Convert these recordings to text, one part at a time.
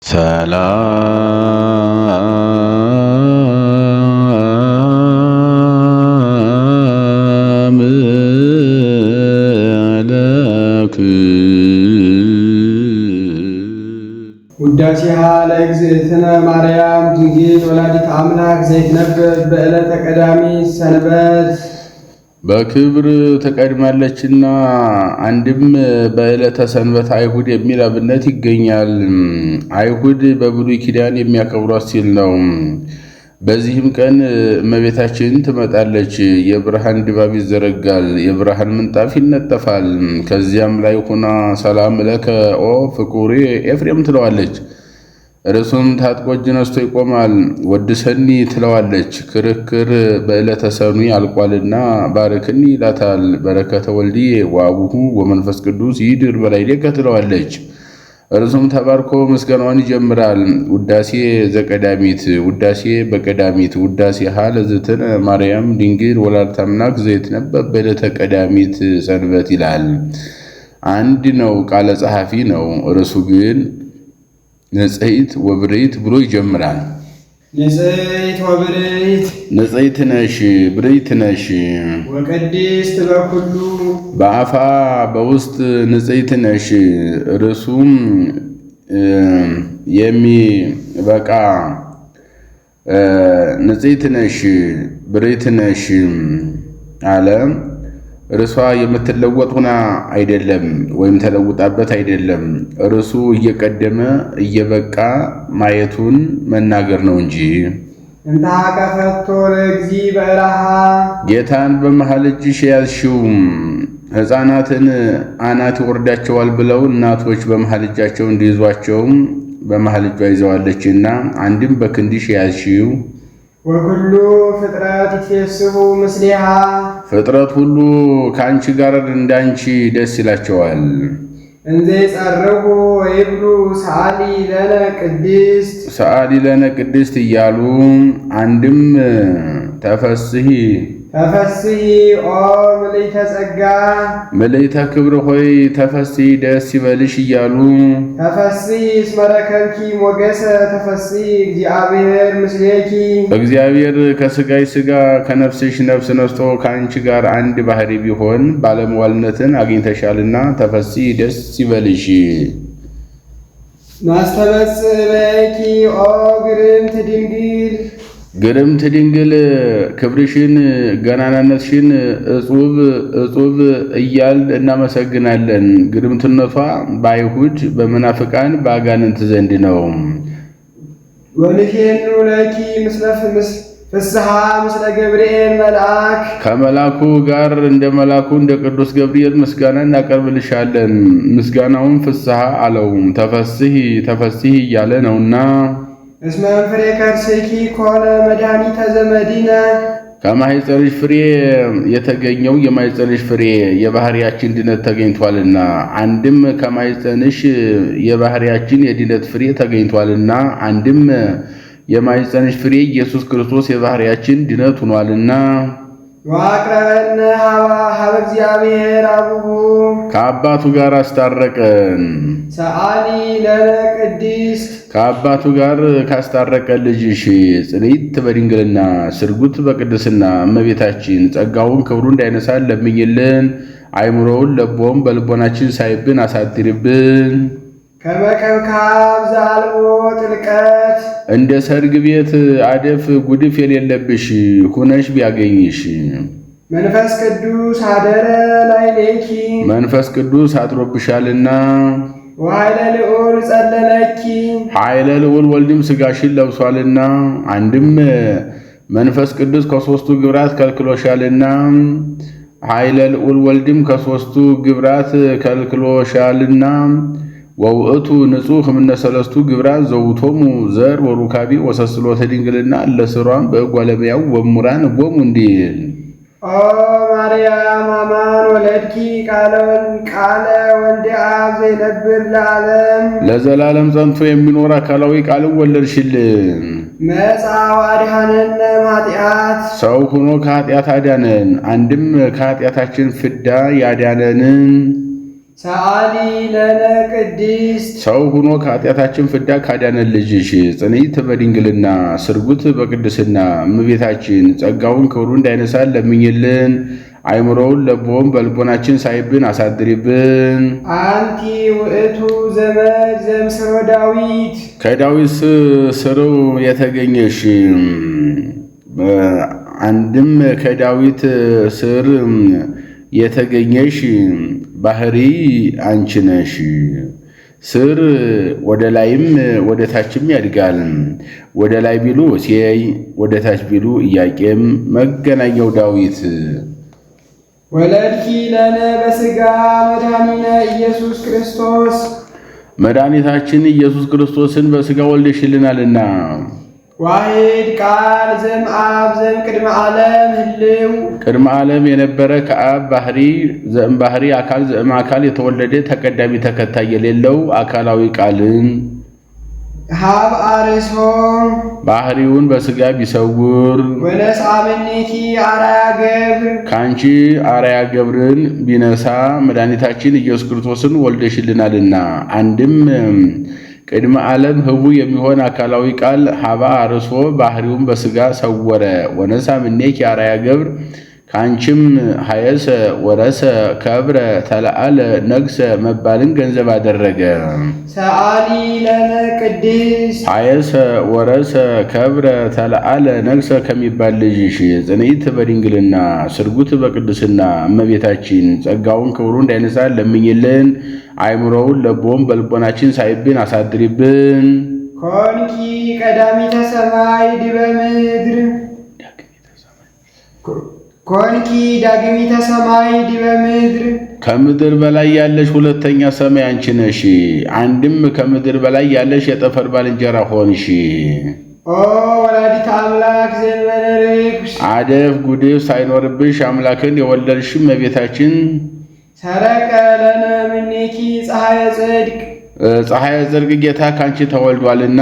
ሰላም ለክሙ ውዳሴሃ ለእግዝእትነ ማርያም ድንግል ወላዲተ አምላክ ዘይትነበብ በዕለተ ቀዳሚት ሰንበት። በክብር ተቀድማለችና አንድም በዕለተ ሰንበት አይሁድ የሚል አብነት ይገኛል። አይሁድ በብሉይ ኪዳን የሚያከብሯት ሲል ነው። በዚህም ቀን እመቤታችን ትመጣለች። የብርሃን ድባብ ይዘረጋል፣ የብርሃን ምንጣፍ ይነጠፋል። ከዚያም ላይ ሆና ሰላም ለከ ኦ ፍቁሬ ኤፍሬም ትለዋለች። እርሱም ታጥቆ እጅ ነስቶ ይቆማል። ወድሰኒ ትለዋለች። ክርክር በዕለተ ሰኑይ አልቋልና ባርክኒ ይላታል። በረከተ ወልዲ ወአቡሁ ወመንፈስ ቅዱስ ይድር በላዕሌከ ትለዋለች። እርሱም ተባርኮ ምስጋናውን ይጀምራል። ውዳሴ ዘቀዳሚት ውዳሴ በቀዳሚት ውዳሴሃ ለእግዝእትነ ማርያም ድንግል ወላዲተ አምላክ ዘይትነበብ በዕለተ ቀዳሚት ሰንበት ይላል። አንድ ነው፣ ቃለ ጸሐፊ ነው። እርሱ ግን ንጽሕት ወብርይት ብሎ ይጀምራል። ንጽሕት ወብርይት ንጽሕት ነሽ ብርይት ነሽ ወቅድስት በኩሉ በአፋ በውስጥ ንጽሕት ነሽ። እርሱም የሚበቃ ንጽሕት ነሽ ብርይት ነሽ አለ። እርሷ የምትለወጥ ሆና አይደለም፣ ወይም ተለውጣበት አይደለም። እርሱ እየቀደመ እየበቃ ማየቱን መናገር ነው እንጂ። እንታ ከፈቶ ለእግዚ በረሃ ጌታን በመሃል እጅሽ ያዝሽው ሕፃናትን አናት ይወርዳቸዋል ብለው እናቶች በመሃል እጃቸው እንዲይዟቸው በመሃል እጇ ይዘዋለችና፣ አንድም በክንድሽ ያዝሽው ወኩሉ ፍጥረት ይትፌስሑ ምስሌሃ ፍጥረት ሁሉ ከአንቺ ጋር እንዳንቺ ደስ ይላቸዋል። እንዘ ይጸርሑ ወይብሉ ሰአሊ ለነ ቅድስት ሰአሊ ለነ ቅድስት እያሉ አንድም ተፈስሒ ኦ ምልዕተ ጸጋ ምልዕተ ክብር ሆይ ተፈስሒ ደስ ይበልሽ እያሉ ተፈስሒ እስመ ረከብኪ ሞገሰ ተፈስሒ እግዚአብሔር ምስሌኪ እግዚአብሔር ከሥጋሽ ሥጋ ከነፍስሽ ነፍስ ነስቶ ከአንቺ ጋር አንድ ባህሪ ቢሆን ባለመዋልነትን አግኝተሻልና ተፈስሒ ደስ ይበልሽ። ናስተበጽሕ በኪ ኦ ግርምት ድንግል ግርምት ድንግል ክብርሽን ገናናነትሽን እጹብ እያል እናመሰግናለን። ግርምትነቷ በአይሁድ በመናፍቃን በአጋንንት ዘንድ ነው። ወንፌኑ ለኪ ፍስሐ ምስለ ገብርኤል መልአክ ከመልአኩ ጋር እንደ መልአኩ እንደ ቅዱስ ገብርኤል ምስጋና እናቀርብልሻለን። ምስጋናውን ፍስሐ አለው። ተፈስሒ እያለ ነውና እስመ ፍሬ ከርሥኪ ኮነ መድኃኒተ ዘመዲነ ከማኅፀንሽ ፍሬ የተገኘው የማኅፀንሽ ፍሬ የባህሪያችን ድነት ተገኝቷልና። አንድም ከማኅፀንሽ የባህሪያችን የድነት ፍሬ ተገኝቷልና፣ አንድም የማኅፀንሽ ፍሬ ኢየሱስ ክርስቶስ የባህሪያችን ድነት ሆኗልና። ወአቅረበነ ሀበ እግዚአብሔር አቡሁ ከአባቱ ጋር አስታረቀን። ሰአሊ ለነ ቅድስት ከአባቱ ጋር ካስታረቀን ልጅሽ ጽንዕት በድንግልና ስርጉት በቅድስና እመቤታችን ጸጋውን ክብሩ እንዳይነሳን ለምኝልን። አይምሮውን ለቦም በልቦናችን ሳይብን አሳድርብን። ከመከብካብ ዘአልቦ ጥልቀት እንደ ሰርግ ቤት አደፍ ጉድፍ የሌለብሽ ሁነሽ ቢያገኝሽ መንፈስ ቅዱስ አደረ ላዕሌኪ መንፈስ ቅዱስ አድሮብሻልና። ወኃይለ ልዑል ጸለለኪ ኃይለ ልዑል ወልድም ሥጋሽን ለብሷልና። አንድም መንፈስ ቅዱስ ከሦስቱ ግብራት ከልክሎሻልና፣ ኃይለ ልዑል ወልድም ከሦስቱ ግብራት ከልክሎሻልና። ወውእቱ ንጹሕ እምነ ሰለስቱ ግብራት ዘውቶሙ ዘር ወሩካቢ ወሰስሎተ ድንግልና ለስሯም በእጓለመያው ወሙራን ቦሙ እንዲል ኦ ማርያም አማን ወለድኪ ቃለ ወልደ አብ ዘይነብር ለዓለም ለዘላለም ጸንቶ የሚኖር አካላዊ ቃልን ወለድሽልን። መጻ ወአድኀነነ እምኃጢአት ሰው ሆኖ ከኃጢአት አዳነን። አንድም ከኃጢአታችን ፍዳ ያዳነንን ሰአሊ ለነ ቅድስት ሰው ሆኖ ከኃጢአታችን ፍዳ ካዳነን ልጅሽ ጽንዕት በድንግልና ስርጉት በቅድስና እመቤታችን ጸጋውን ክብሩ እንዳይነሳን ለምኝልን። አይምሮውን ለቦም በልቦናችን ሳይብን አሳድሪብን። አንቲ ውእቱ ዘመድ ዘምስሮ ዳዊት ከዳዊት ስርው የተገኘሽ አንድም ከዳዊት ስር የተገኘሽ ባህሪ አንቺ ነሽ። ስር ወደ ላይም ወደ ታችም ያድጋል። ወደ ላይ ቢሉ እሴይ፣ ወደ ታች ቢሉ ኢያቄም መገናኛው ዳዊት። ወለድኪ ለነ በሥጋ መድኃኒነ ኢየሱስ ክርስቶስ መድኃኒታችን ኢየሱስ ክርስቶስን በሥጋ ወልደሽልናልና ዋሂድ ቃል ዘእምአብ ዘእምቅድመ ዓለም ህልው ቅድመ ዓለም የነበረ ከአብ ባህሪ ዘእም ባህሪ አካል ዘእም አካል የተወለደ ተቀዳሚ ተከታይ የሌለው አካላዊ ቃልን ሀብ አርሶ ባህሪውን በሥጋ ቢሰውር ወነስአ እምኔኪ አርአያ ገብር ከአንቺ አርአያ ገብርን ቢነሳ መድኃኒታችን ኢየሱስ ክርስቶስን ወልደሽልናልና አንድም ቅድመ ዓለም ህቡ የሚሆን አካላዊ ቃል ሀባ አርሶ ባህሪውን በሥጋ ሰወረ። ወነስአ እምኔኪ አርአያ ገብር ከአንቺም ሀየሰ ወረሰ ከብረ ተለአለ ነግሰ መባልን ገንዘብ አደረገ። ሰአሊ ለነ ቅድስት ሀየሰ ወረሰ ከብረ ተለአለ ነግሰ ከሚባል ልጅሽ ጽንዕት በድንግልና ስርጉት በቅድስና እመቤታችን ጸጋውን ክብሩ እንዳይነሳን ለምኝልን። አይምሮውን ለቦም በልቦናችን ሳይብን አሳድሪብን። ኮንኪ ቀዳሚተ ሰማይ ዲበ ምድር ኮንኪ ዳግሚተ ሰማይ ዲበ ምድር ከምድር በላይ ያለሽ ሁለተኛ ሰማይ አንቺ ነሽ። አንድም ከምድር በላይ ያለሽ የጠፈር ባልንጀራ ሆንሽ። ኦ ወላዲተ አምላክ ዘእንበለ ርኩስ አደፍ ጉድፍ ሳይኖርብሽ አምላክን የወለድሽ እመቤታችን ሰረቀ ለነ እምኔኪ ፀሐየ ጽድቅ ፀሐየ ጽድቅ ጌታ ካንቺ ተወልዷልና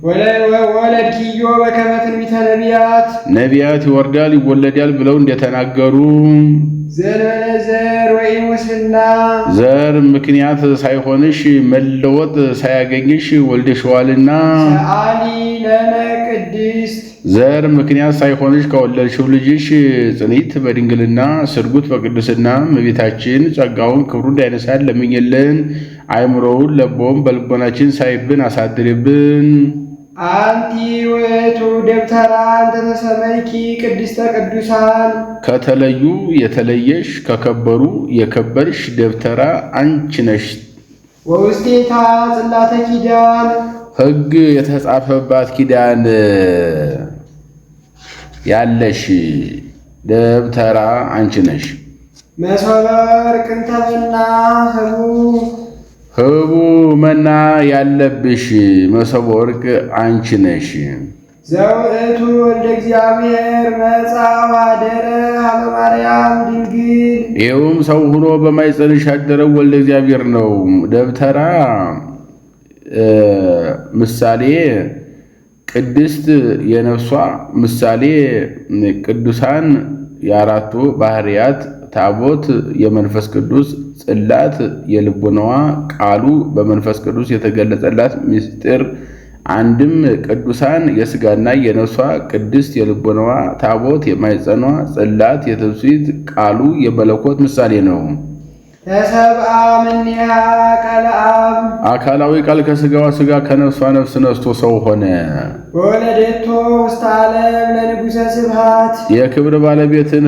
ወለድኪዮ በከመ ትንቢተ ነቢያት ነቢያት ይወርዳል ይወለዳል ብለው እንደተናገሩ ዘእንበለ ዘር ወኢሙስና ዘር ምክንያት ሳይሆንሽ መለወጥ ሳያገኝሽ ወልደሽዋልና ሰአሊ ለነ ቅድስት ዘር ምክንያት ሳይሆንሽ ከወለድሽው ልጅሽ ጽንዕት በድንግልና ስርጉት በቅድስና እመቤታችን ጸጋውን ክብሩ እንዳይነሳን ለምኝልን። አይምሮውን ለቦም በልቦናችን ሳይብን አሳድሪብን። አንቲ ውእቱ ደብተራ እንተ ተሰመይኪ ቅድስተ ቅዱሳን ከተለዩ የተለየሽ ከከበሩ የከበርሽ ደብተራ አንቺ ነሽ። ወውስቴታ ጽላተ ኪዳን ሕግ የተጻፈባት ኪዳን ያለሽ ደብተራ አንቺ ነሽ። መሶበ ወርቅ እንተ መና ህቡ መና ያለብሽ መሶበ ወርቅ አንቺ ነሽ። ዘውእቱ ወልደ እግዚአብሔር መጻ ወአደረ ሀበ ማርያም ድንግል ይኸውም ሰው ሆኖ በማኅፀንሽ ያደረው ወልደ እግዚአብሔር ነው። ደብተራ ምሳሌ ቅድስት የነፍሷ ምሳሌ ቅዱሳን የአራቱ ባህርያት ታቦት የመንፈስ ቅዱስ ጽላት የልቡናዋ ቃሉ በመንፈስ ቅዱስ የተገለጸላት ምስጢር አንድም ቅዱሳን የሥጋና የነፍሷ ቅድስት የልቡናዋ ታቦት የማኅፀኗ ጽላት የትስብእት ቃሉ የመለኮት ምሳሌ ነው። ተሰብአ እምኔሃ ቃለ አብ አካላዊ ቃል ከሥጋዋ ሥጋ ከነፍሷ ነፍስ ነስቶ ሰው ሆነ። ወለደቶ ውስተ ዓለም ለንጉሠ ስብሐት የክብር ባለቤትን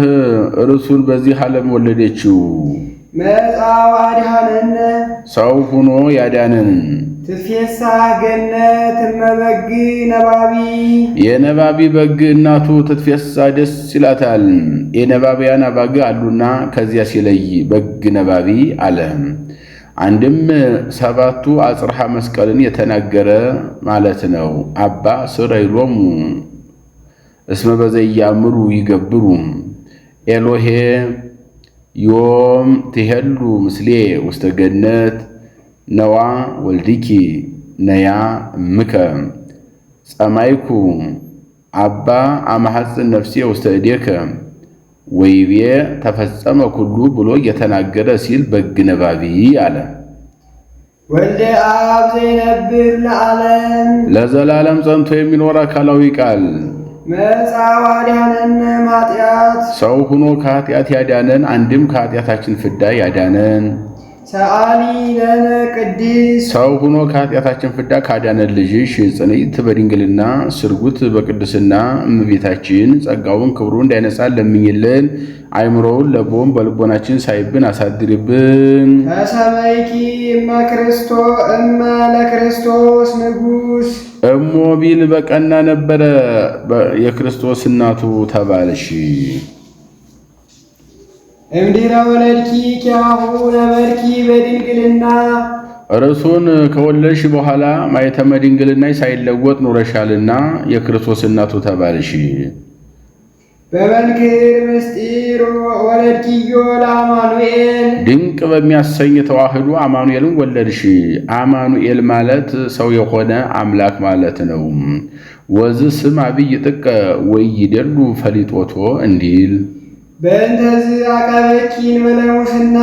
እርሱን በዚህ ዓለም ወለደችው። መጻ ወአድኀነነ ሰው ሆኖ ያዳነን ትትፌሳህ ገነት እመበግ ነባቢ የነባቢ በግ እናቱ ትትፌሳ ደስ ይላታል። የነባቢያን አባግ አሉና ከዚያ ሲለይ በግ ነባቢ አለ። አንድም ሰባቱ አጽርሐ መስቀልን የተናገረ ማለት ነው። አባ ስረይሎሙ እስመ በዘያምሩ ይገብሩ ኤሎሄ ዮም ትሄሉ ምስሌ ውስተ ገነት ነዋ ወልድኪ ነያ እምከ ጸማይኩ አባ አማሐፅን ነፍሴ ውስተ እዴከ ወይቤ ተፈጸመ ኩሉ ብሎ እየተናገረ ሲል በግ ነባቢ አለ። ወልደ አብ ዘይነብር ለዓለም ለዘላለም ጸንቶ የሚኖር አካላዊ ቃል መጻ ወአድኀነነ እምኃጢአት ሰው ሆኖ ከኃጢአት ያዳነን፣ አንድም ከኃጢአታችን ፍዳ ያዳነን። ሰአሊ ለነ ቅድስት ሰው ሆኖ ከኃጢአታችን ፍዳ ካዳነን ልጅሽ ጽንዕት በድንግልና ስርጉት በቅድስና እመቤታችን ጸጋውን ክብሩ እንዳይነሳን ለምኝልን። አይምሮውን ለቦም በልቦናችን ሳይብን አሳድርብን። ተሰመይኪ እመ ለክርስቶስ ንጉሥ እሞ ቢል በቀና ነበረ የክርስቶስ እናቱ ተባልሽ። እምድኅረ ወለድኪ ኪያሁ ነበርኪ በድንግልና እርሱን ከወለድሽ በኋላ ማኅተመ ድንግልና ሳይለወጥ ኑረሻልና የክርስቶስ እናቱ ተባልሽ። በመንክር ምስጢር ወለድኪዮ ለአማኑኤል ድንቅ በሚያሰኝ ተዋህዶ አማኑኤልን ወለድሽ። አማኑኤል ማለት ሰው የሆነ አምላክ ማለት ነው። ወዝ ስም አብይ ጥቀ ወይደሉ ፈሊጦቶ እንዲል በእንተዝ አቀበኪን በለሙስና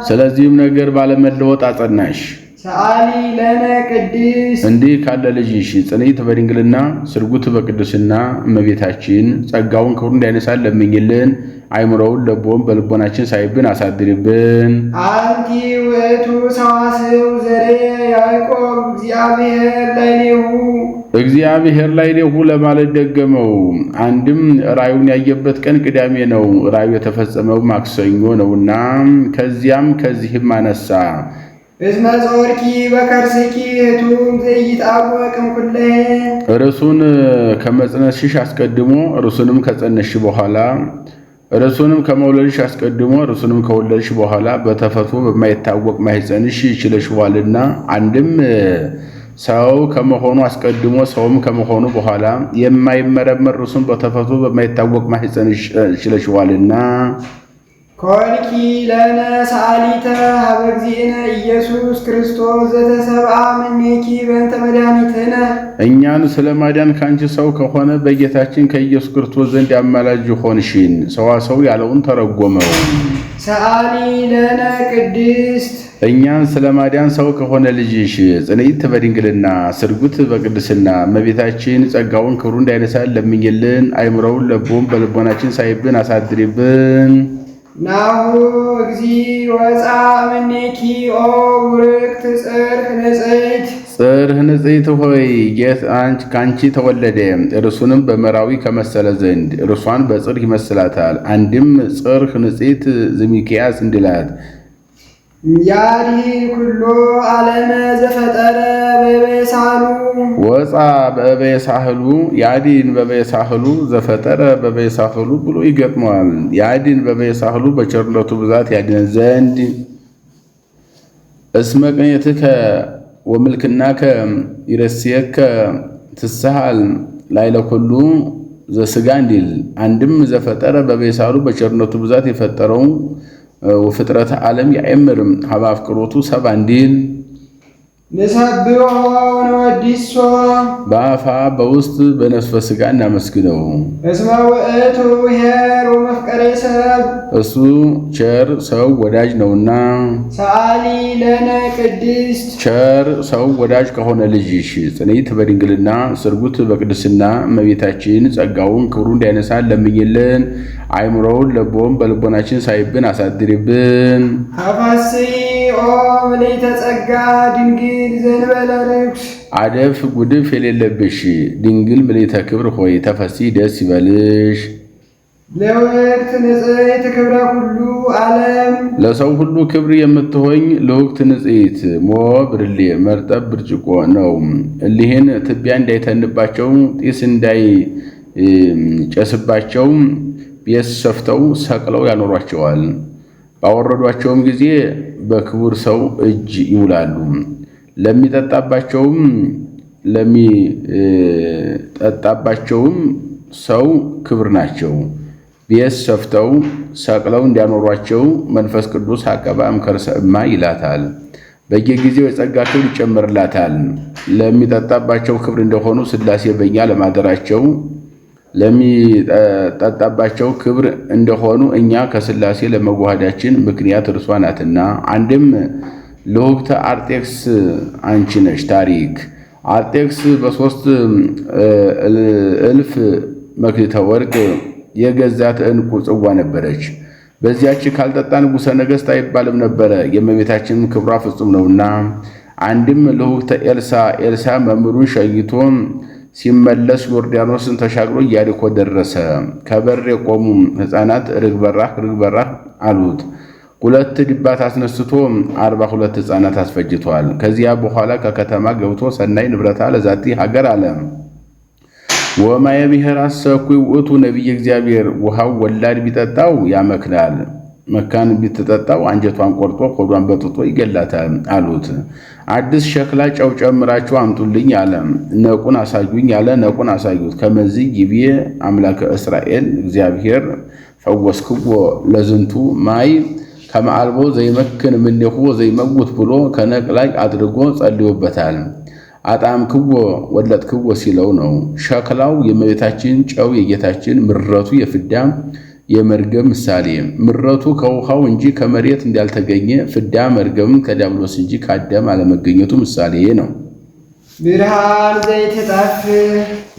ስለዚህም ነገር ባለመለወጥ አጸናሽ። ሰአሊ ለነ ቅድስት እንዲህ ካለ ልጅሽ ጽንዕት በድንግልና ስርጉት በቅድስና እመቤታችን ጸጋውን ክብሩ እንዳይነሳን ለምኝልን። አይምሮውን ለቦም በልቦናችን ሳይብን አሳድርብን። አንቲ ውእቱ ሰዋስው ዘሬ ያዕቆብ እግዚአብሔር ላዕሌሁ እግዚአብሔር ላዕሌሁ ለማለት ደገመው። አንድም ራእዩን ያየበት ቀን ቅዳሜ ነው። ራእዩ የተፈጸመው ማክሰኞ ነውና ከዚህም አነሳ። እስመ ጾርኪ በከርስኪ እቱም ዘይጣወቅ እምኩለሄ እርሱን ከመጽነስሽ አስቀድሞ እርሱንም ከጸነስሽ በኋላ እርሱንም ከመውለድሽ አስቀድሞ እርሱንም ከወለድሽ በኋላ በተፈጥሮ በማይታወቅ ማኅፀንሽ ችለሽዋልና። አንድም ሰው ከመሆኑ አስቀድሞ ሰውም ከመሆኑ በኋላ የማይመረመር እርሱን በተፈጥሮ በማይታወቅ ማኅፀንሽ ችለሽዋልና። ኮንኪ ለነ ሰአሊተ ሀበ እግዚእነ ኢየሱስ ክርስቶስ ዘተሰብአ እምኔኪ በእንተ መድኃኒትነ እኛን ስለ ማዳን ካንቺ ሰው ከሆነ በጌታችን ከኢየሱስ ክርስቶስ ዘንድ አማላጅ ሆንሽን። ሰዋሰው ያለውን ተረጎመው። ሰአሊ ለነ ቅድስት እኛን ስለ ማዳን ሰው ከሆነ ልጅሽ ጽንዕት በድንግልና ስርጉት በቅድስና እመቤታችን ጸጋውን ክብሩ እንዳይነሳን ለምኝልን። አይምሮውን ለቦም በልቦናችን ሳይብን አሳድሪብን። ናሁ እግዚ ወፃ እምኔኪ ኦ ውርክት ጽርሕ ንጽሕት ጽርሕ ንጽሕት ሆይ ከአንቺ ተወለደ። እርሱንም በመራዊ ከመሰለ ዘንድ እርሷን በጽርሕ ይመስላታል። አንድም ጽርሕ ንጽሕት ዘሚክያስ እንዲላት ያድኅን ኩሎ ዓለመ ዘፈጠረ በበሳህሉ ወፃ በበሳህሉ ያድኅን በበሳህሉ ዘፈጠረ በበሳህሉ ብሎ ይገጥመዋል። ያድኅን በበሳህሉ በቸርነቱ ብዛት ያድነን ዘንድ እስመ ቅኔትከ ወምልክናከ ይረስየከ ትስሃል ላዕለ ኩሉ ዘሥጋ እንዲል። አንድም ዘፈጠረ በበሳህሉ በቸርነቱ ብዛት የፈጠረው ወፍጥረተ ዓለም ያእምርም ሀበ አፍቅሮቱ ሰብአ እንዲል ንሰብሖ ወንወድሶ በአፋ በውስጥ በነፍስ በሥጋ እናመስግነው። እስመ ውእቱ ኄር ወመፍቀሬ ሰብ እሱ ቸር ሰው ወዳጅ ነውና። ሰአሊ ለነ ቅድስት ቸር ሰው ወዳጅ ከሆነ ልጅሽ ጽንዕት በድንግልና ስርጉት በቅድስና እመቤታችን ጸጋውን ክብሩ እንዳይነሳን ለምኝልን። አይምሮውን ለቦም በልቦናችን ሳይብን አሳድሪብን። ተፈሥሒ ኦ ምልዕተ ጸጋ ድንግል ዘእንበለ ርኩስ አደፍ ጉድፍ የሌለብሽ ድንግል ምልዕተ ክብር ሆይ ተፈሥሒ ደስ ይበልሽ። ለውእቱ ንጽሕት ክብረ ኩሉ ዓለም ለሰው ሁሉ ክብር የምትሆኝ ልውክት ንጽሕት ሞ ብርሌ መርጠብ ብርጭቆ ነው። እሊህን ትቢያ እንዳይተንባቸው ጢስ እንዳይጨስባቸው ቤት ሰፍተው ሰቅለው ያኖሯቸዋል። ባወረዷቸውም ጊዜ በክቡር ሰው እጅ ይውላሉ። ለሚጠጣባቸውም ሰው ክብር ናቸው። ቤት ሰፍተው ሰቅለው እንዲያኖሯቸው መንፈስ ቅዱስ አቀባ እምከርሰ እማ ይላታል። በየጊዜው የጸጋ ክብር ይጨምርላታል። ለሚጠጣባቸው ክብር እንደሆኑ ሥላሴ በእኛ ለማደራቸው ለሚጠጣባቸው ክብር እንደሆኑ እኛ ከሥላሴ ለመዋሃዳችን ምክንያት እርሷ ናትና። አንድም ልሁግተ አርጤክስ አንቺ ነሽ። ታሪክ አርጤክስ በ3,000 መክሊተ ወርቅ የገዛት ዕንቁ ጽዋ ነበረች። በዚያች ካልጠጣ ንጉሠ ነገሥት አይባልም ነበረ፣ የእመቤታችንም ክብሯ ፍጹም ነውና። አንድም ልሁግተ ኤልሳ መምህሩን ሸይቶ ሲመለስ ዮርዳኖስን ተሻግሮ ኢያሪኮ ደረሰ። ከበር የቆሙ ሕፃናት ርግበራህ አሉት። 2 ዲባት አስነስቶ 42 ሕፃናት አስፈጅቷል። ከዚያ በኋላ ከከተማ ገብቶ ሰናይ ንብረታ ለዛቲ ሀገር አለ። ወማየ ብሔር አሰኩይ ውእቱ ነቢየ እግዚአብሔር። ውሃው ወላድ ቢጠጣው ያመክናል፣ መካን ቢትጠጣው አንጀቷን ቆርጦ ሆዷን በጥጦ ይገላታል አሉት። አዲስ ሸክላ ጨው ጨምራችሁ አምጡልኝ አለ። ነቁን አሳዩኝ አለ። ነቁን አሳዩት። ከመዚህ ይቤ አምላከ እስራኤል እግዚአብሔር ፈወስክዎ ለዝንቱ ማይ ከመአልቦ ዘይመክን እምኔሁ ዘይመውት ብሎ ከነቅ ላይ አድርጎ ጸልዮበታል። አጣምክዎ ወለጥክዎ ሲለው ነው። ሸክላው የእመቤታችን፣ ጨው የጌታችን፣ ምረቱ የፍዳ የመርገም ምሳሌ። ምረቱ ከውሃው እንጂ ከመሬት እንዳልተገኘ፣ ፍዳ መርገም ከዲያብሎስ እንጂ ከአዳም አለመገኘቱ ምሳሌ ነው። ብርሃን ዘይትጠፍ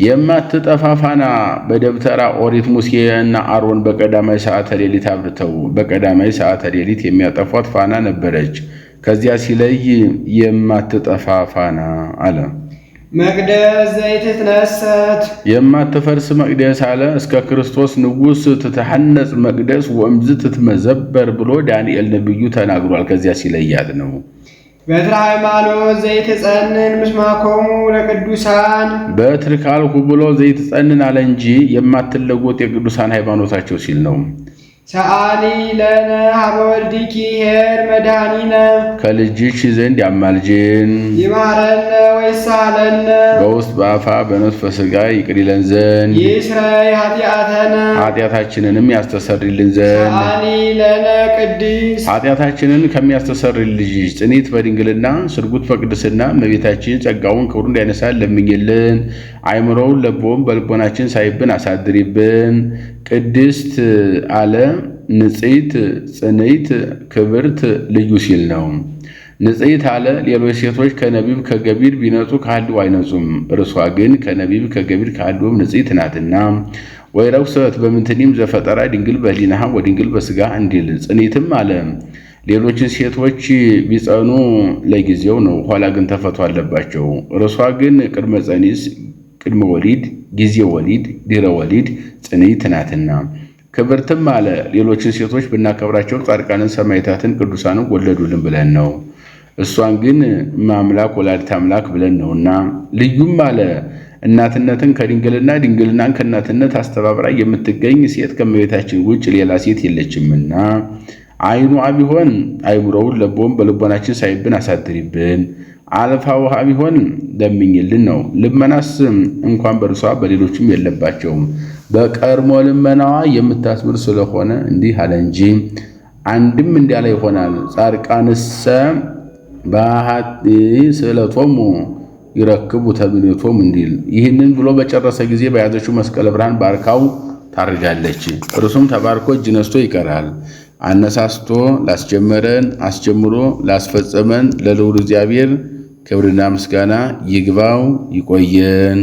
የማትጠፋ ፋና በደብተራ ኦሪት ሙሴና አሮን በቀዳማይ ሰዓተ ሌሊት አብርተው በቀዳማይ ሰዓተ ሌሊት የሚያጠፏት ፋና ነበረች። ከዚያ ሲለይ የማትጠፋ ፋና አለ። መቅደስ ዘይትትነሰት የማትፈርስ መቅደስ አለ። እስከ ክርስቶስ ንጉሥ ትተሐነጽ መቅደስ ወእምዝ ትትመዘበር ብሎ ዳንኤል ነብዩ ተናግሯል። ከዚያ ሲለያት ነው። በትረ ሃይማኖት ዘይትጸንን ምስማኮሙ ለቅዱሳን በትር ካልሁ ብሎ ዘይትጸንን አለ እንጂ የማትለወጥ የቅዱሳን ሃይማኖታቸው ሲል ነው። ሰአሊ ለነ ሀበ ወልድኪ ኄር መድኃኒነ ከልጅሽ ዘንድ ያማልጅን ይማረነ ወይሳለነ በውስጥ በአፋ በነፍስ በሥጋ ይቅር ይለን ዘንድ ይስረይ ኃጢአተነ ኃጢአታችንንም ያስተሰርይልን ዘንድ ሰአሊ ለነ ቅድስት ኃጢአታችንን ከሚያስተሰርይ ልጅሽ ጽኒት በድንግልና ስርጉት በቅድስና እመቤታችን ጸጋውን ክብሩን እንዳይነሳን ለምኝልን። አይምሮውን ለቦም በልቦናችን ሳይብን አሳድሪብን። ቅድስት አለ ንጽሕት ጽንዕት ክብርት ልዩ ሲል ነው። ንጽሕት አለ ሌሎች ሴቶች ከነቢብ ከገቢር ቢነጹ ከሐልው አይነጹም፣ እርሷ ግን ከነቢብ ከገቢር ከሐልውም ንጽሕት ናትና። ወይ ረኩሰት በምንትኒም ዘፈጠራ ድንግል በሕሊናሃ ወድንግል በሥጋ እንዲል። ጽንዕትም አለ ሌሎችን ሴቶች ቢጸኑ ለጊዜው ነው፣ ኋላ ግን ተፈቶ አለባቸው። እርሷ ግን ቅድመ ጸኒስ ቅድመ ወሊድ ጊዜ ወሊድ ድረ ወሊድ ጽንዕት ናትና። ክብርትም አለ ሌሎችን ሴቶች ብናከብራቸው ጻድቃንን ሰማዕታትን ቅዱሳንን ወለዱልን ብለን ነው። እሷን ግን ማምላክ ወላዲተ አምላክ ብለን ነውና። ልዩም አለ እናትነትን ከድንግልና ድንግልናን ከእናትነት አስተባብራ የምትገኝ ሴት ከእመቤታችን ውጭ ሌላ ሴት የለችምና። አይኑ ቢሆን አይምሮውን ለቦም በልቦናችን ሳይብን አሳድሪብን። አልፋ ውሃ ቢሆን ለምኝልን ነው። ልመናስ እንኳን በእርሷ በሌሎችም የለባቸውም። በቀድሞ ልመናዋ የምታስምር ስለሆነ እንዲህ አለ እንጂ አንድም እንዲያለ ይሆናል። ጻድቃንሰ በኃጢ ስእለቶሙ ይረክቡ ተብኔቶሙ እንዲል። ይህንን ብሎ በጨረሰ ጊዜ በያዘችው መስቀለ ብርሃን ባርካው ታርጋለች። እርሱም ተባርኮ እጅ ነስቶ ይቀራል። አነሳስቶ ላስጀመረን አስጀምሮ ላስፈጸመን ለልዑል እግዚአብሔር ክብርና ምስጋና ይግባው። ይቆየን።